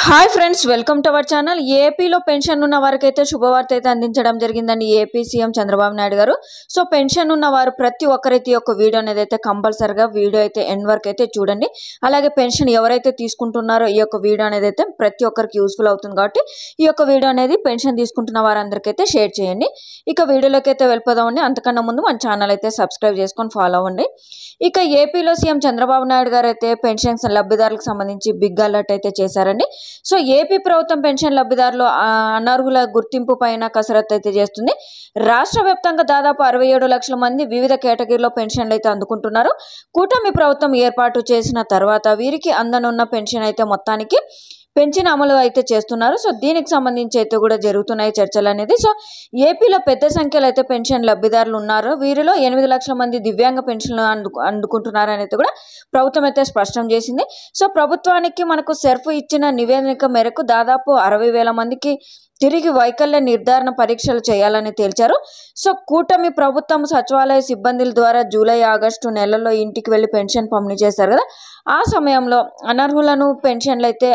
Hi friends, welcome to our channel. ఏపీలో pension ఉన్న వారికైతే శుభవార్త అయితే అందించడం జరిగిందండి ఏపీ సీఎం చంద్రబాబు నాయుడు గారు. సో పెన్షన్ ఉన్న వారు ప్రతి ఒక్కరైతే ఈ యొక్క వీడియో అనేది అయితే కంపల్సరిగా వీడియో అయితే ఎండ్ వరకు అయితే చూడండి. అలాగే పెన్షన్ ఎవరైతే తీసుకుంటున్నారో ఈ యొక్క వీడియో అనేది అయితే ప్రతి ఒక్కరికి యూస్ఫుల్ అవుతుంది కాబట్టి ఈ యొక్క వీడియో అనేది పెన్షన్ తీసుకుంటున్న వారందరికైతే షేర్ చేయండి. ఇక వీడియోలోకి అయితే వెళ్ళిపోదామండి. అంతకన్నా ముందు మన ఛానల్ అయితే సబ్స్క్రైబ్ చేసుకొని ఫాలో అవ్వండి. ఇక ఏపీలో సీఎం చంద్రబాబు నాయుడు గారు అయితే పెన్షన్స్ లబ్ధిదారులకు సంబంధించి బిగ్ అలర్ట్ అయితే చేశారండి. సో ఏపీ ప్రభుత్వం పెన్షన్ లబ్ధిదారులు అనర్హుల గుర్తింపు పైన కసరత్తు అయితే చేస్తుంది. రాష్ట్ర వ్యాప్తంగా దాదాపు 67 లక్షల మంది వివిధ కేటగిరీలో పెన్షన్లు అయితే అందుకుంటున్నారు. కూటమి ప్రభుత్వం ఏర్పాటు చేసిన తర్వాత వీరికి అందనున్న పెన్షన్ అయితే మొత్తానికి పెంచిన అమలు అయితే చేస్తున్నారు. సో దీనికి సంబంధించి అయితే కూడా జరుగుతున్నాయి చర్చలు అనేది. సో ఏపీలో పెద్ద సంఖ్యలో అయితే పెన్షన్ లబ్ధిదారులు ఉన్నారు. వీరిలో 8 లక్షల మంది దివ్యాంగ పెన్షన్లు అందుకుంటున్నారు అనేది కూడా ప్రభుత్వం అయితే స్పష్టం చేసింది. సో ప్రభుత్వానికి మనకు సెర్ఫ్ ఇచ్చిన నివేదిక మేరకు దాదాపు 60,000 మందికి తిరిగి వైకల్య నిర్ధారణ పరీక్షలు చేయాలని తేల్చారు. సో కూటమి ప్రభుత్వం సచివాలయ సిబ్బందుల ద్వారా జూలై ఆగస్టు నెలల్లో ఇంటికి వెళ్ళి పెన్షన్ పంపిణీ చేశారు కదా, ఆ సమయంలో అనర్హులను పెన్షన్లు అయితే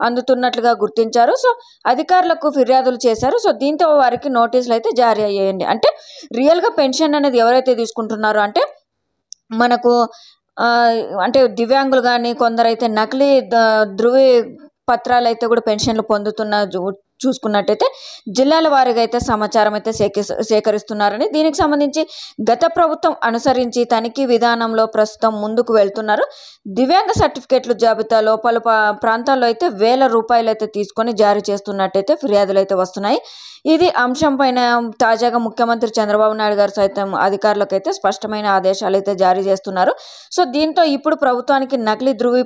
అందుతున్నట్లుగా గుర్తించారు. సో అధికారులకు ఫిర్యాదులు చేశారు. సో దీంతో వారికి నోటీసులు అయితే జారీ అయ్యాయండి. అంటే రియల్గా పెన్షన్ అనేది ఎవరైతే తీసుకుంటున్నారో అంటే మనకు అంటే దివ్యాంగులు కానీ కొందరైతే నకిలీ ధృవీ పత్రాలు అయితే కూడా పెన్షన్లు పొందుతున్న చూసుకున్నట్టయితే జిల్లాల వారీగా అయితే సమాచారం అయితే సేకరిస్తున్నారని, దీనికి సంబంధించి గత ప్రభుత్వం అనుసరించి తనిఖీ విధానంలో ప్రస్తుతం ముందుకు వెళ్తున్నారు. దివ్యాంగ సర్టిఫికేట్లు జాబితాలో పలు ప్రాంతాల్లో అయితే ₹1,000 అయితే తీసుకొని జారీ చేస్తున్నట్టయితే ఫిర్యాదులు అయితే వస్తున్నాయి. ఇది అంశం పైన తాజాగా ముఖ్యమంత్రి చంద్రబాబు నాయుడు గారు సైతం అధికారులకు అయితే స్పష్టమైన ఆదేశాలు అయితే జారీ చేస్తున్నారు. సో దీంతో ఇప్పుడు ప్రభుత్వానికి నకిలీ ధృవీ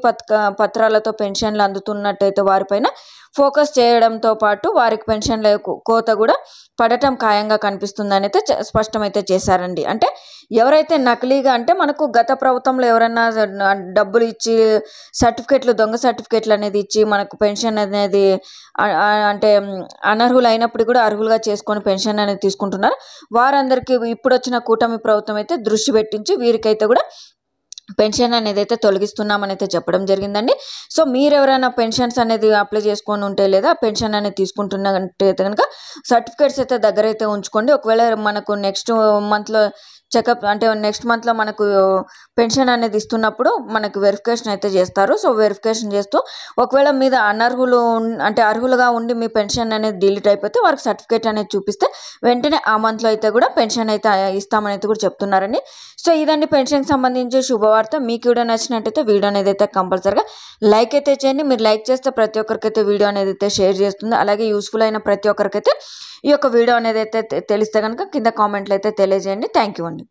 పత్రాలతో పెన్షన్లు అందుతున్నట్టయితే వారిపైన ఫోకస్ చేయడంతో పాటు వారికి పెన్షన్ల కోత కూడా పడటం ఖాయంగా కనిపిస్తుందని అయితే స్పష్టమైతే చేశారండి. అంటే ఎవరైతే నకిలీగా అంటే మనకు గత ప్రభుత్వంలో ఎవరైనా డబ్బులు ఇచ్చి సర్టిఫికెట్లు దొంగ సర్టిఫికెట్లు అనేది ఇచ్చి మనకు పెన్షన్ అనేది అంటే అనర్హులు అయినప్పుడు కూడా అర్హులుగా చేసుకొని పెన్షన్ అనేది తీసుకుంటున్నారు. వారందరికీ ఇప్పుడు వచ్చిన కూటమి ప్రభుత్వం అయితే దృష్టి పెట్టించి వీరికైతే కూడా పెన్షన్ అనేది అయితే తొలగిస్తున్నామని అయితే చెప్పడం జరిగిందండి. సో మీరు ఎవరైనా పెన్షన్స్ అనేది అప్లై చేసుకొని ఉంటే లేదా పెన్షన్ అనేది తీసుకుంటున్నట్టే కనుక సర్టిఫికేట్స్ అయితే దగ్గర అయితే ఉంచుకోండి. ఒకవేళ మనకు నెక్స్ట్ మంత్లో చెకప్ అంటే నెక్స్ట్ మంత్లో మనకు పెన్షన్ అనేది ఇస్తున్నప్పుడు మనకు వెరిఫికేషన్ అయితే చేస్తారు. సో వెరిఫికేషన్ చేస్తూ ఒకవేళ మీద అనర్హులు అంటే అర్హులుగా ఉండి మీ పెన్షన్ అనేది డిలీట్ అయిపోతే వారికి సర్టిఫికేట్ అనేది చూపిస్తే వెంటనే ఆ మంత్లో అయితే కూడా పెన్షన్ అయితే ఇస్తామని అయితే కూడా చెప్తున్నారండి. సో ఇదండి పెన్షన్కి సంబంధించి శుభవార్త. మీకు వీడియో నచ్చినట్టయితే వీడియో అనేది అయితే కంపల్సరిగా లైక్ అయితే చేయండి. మీరు లైక్ చేస్తే ప్రతి ఒక్కరికైతే వీడియో అనేది అయితే షేర్ చేస్తుంది. అలాగే యూస్ఫుల్ అయిన ప్రతి ఒక్కరికైతే ఈ యొక్క వీడియో అనేది అయితే తెలిస్తే కనుక కింద కామెంట్లు అయితే తెలియజేయండి. థ్యాంక్ యూ అండి.